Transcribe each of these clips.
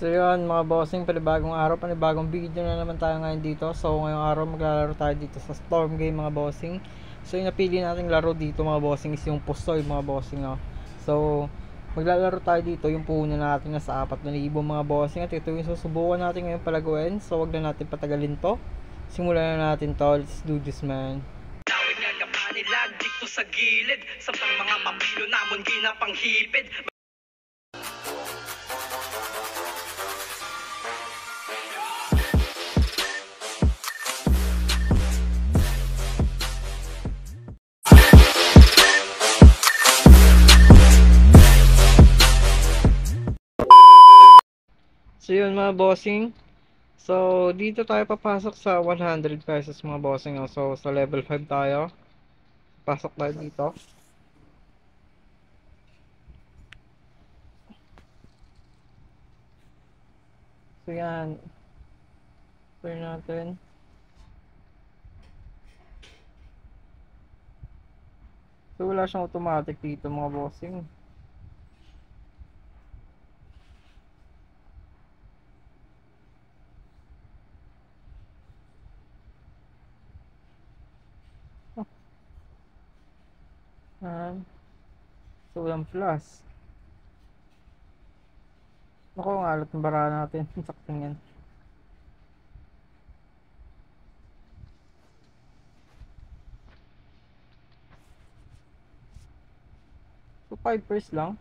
So yun mga bossing, panibagong araw, panibagong video na naman tayo ngayon dito. So ngayong araw maglalaro tayo dito sa Storm Game mga bossing. So yung napili nating laro dito mga bossing is yung Pusoy mga bossing, oh. So maglalaro tayo dito, yung puhunan natin na sa 4,000 mga bossing. At ito yung susubukan natin ngayon palaguin. So wag na natin patagalin to, simulan na natin to. Let's do this, man. Nilag dito sa gilid, sampang mga papilo namon ginapanghipid. So yun mga bossing, so dito tayo papasok sa 100 pesos mga bossing, oh. So sa level 5 tayo, pasok tayo dito. So yan, turn natin. So wala siyang automatic dito mga bossing. So walang plus. Naku, ang alat ng bara natin. Sakting yan. So 5 first lang.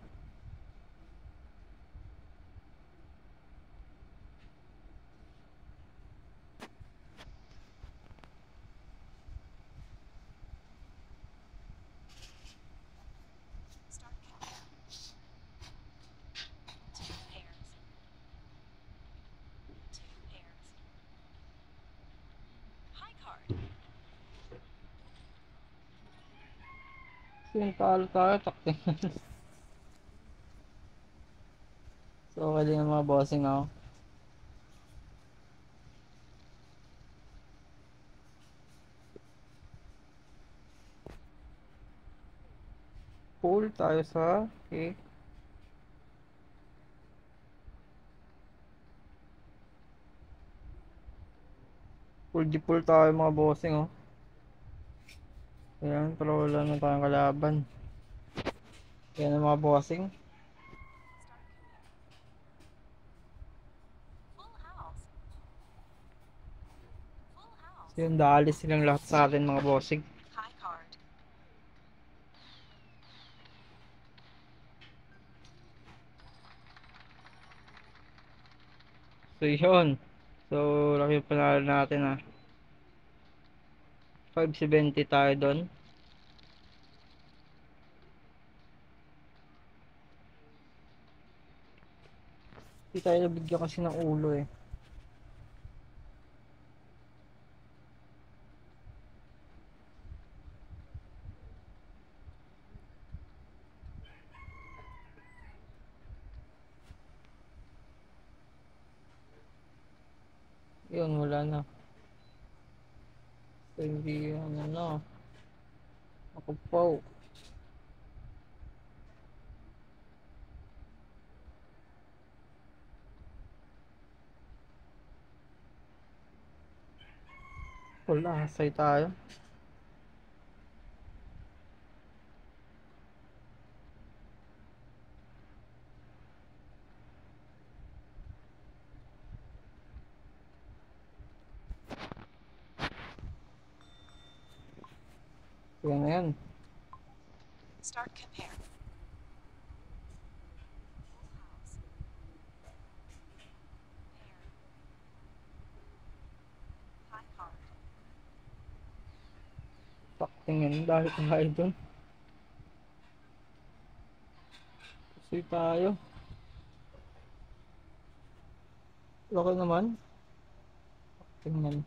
So yung talo tayo, takting. So okay din yung mga bossing, oh. Pull tayo sa okay. Pull di pull tayo mga bossing, oh. Ayan, pero wala na tayong kalaban. Ayan ang mga bossing. So yun, daalis silang lahat sa atin mga bossing. So yun. So laki yung panalo natin, ah. 570 tayo doon. Hindi tayo nabigyan kasi ng ulo, eh. Yun, wala na. So hindi yun, ano. Ako po. Wala, asay tayo. Yan na yan. Start compare. High card. Sakting yan, dahil tayo doon. Kasi tayo. Laki naman. Sakting yan.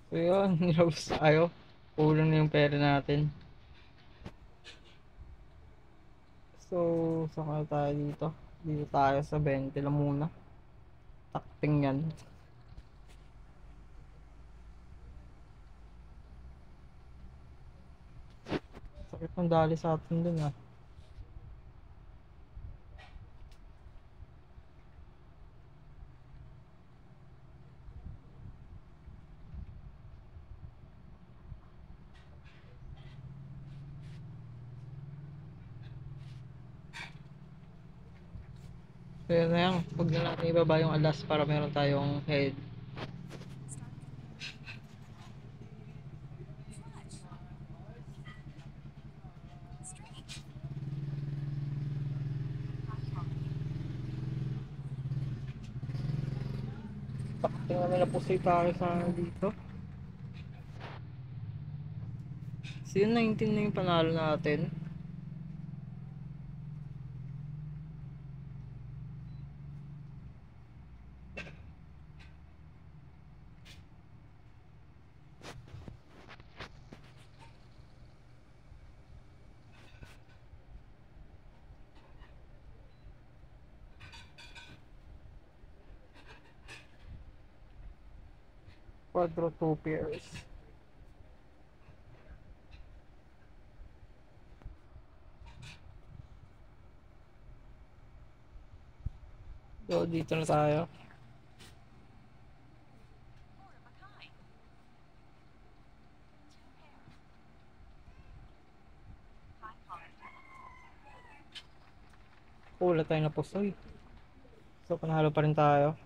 So yun, nilabas tayo. Kulang na yung pera natin. So, saan tayo dito? Dito tayo sa 20 lang muna. Takting yan. So Sakit ng dali sa atin dun ah. So yun na yan, huwag na natin ibaba yung alas para meron tayong head. Tingnan nila po tayo sa dito. So yun, 19 na yung panalo natin. Quadro 2 pairs. So dito na tayo. Wala tayo na pusoy. So panalo pa rin tayo.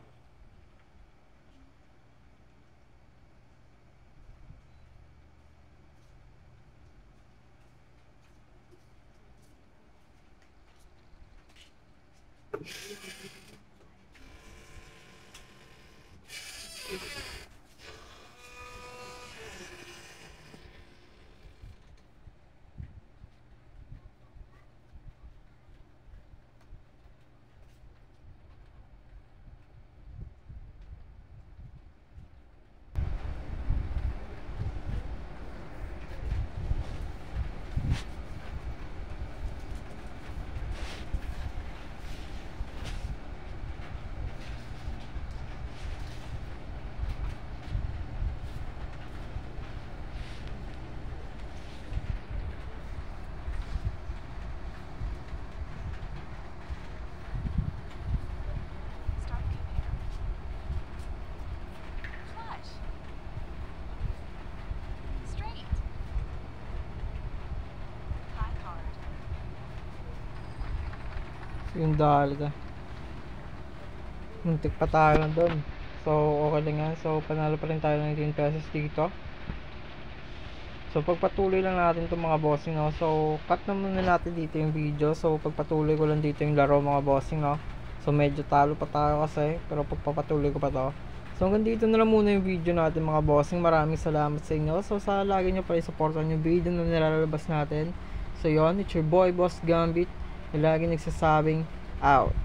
Start compare. Flush. Straight. High card. Yung dali ka. Muntik pa tayo doon. So okay lang yan. So panalo pa rin tayo ng 18 pesos dito. So pagpatuloy lang natin itong mga bossing, no? So cut na muna natin dito yung video. So pagpatuloy ko lang dito yung laro mga bossing, no? So medyo talo pa tayo kasi, pero pagpapatuloy ko pa to. So hanggang dito na lang muna yung video natin mga bossing. Maraming salamat sa inyo. So sa lagi nyo pa i-supportan yung video na nilalabas natin. So yon, it's your boy Boss Gambit, yung lagi nagsasabing out.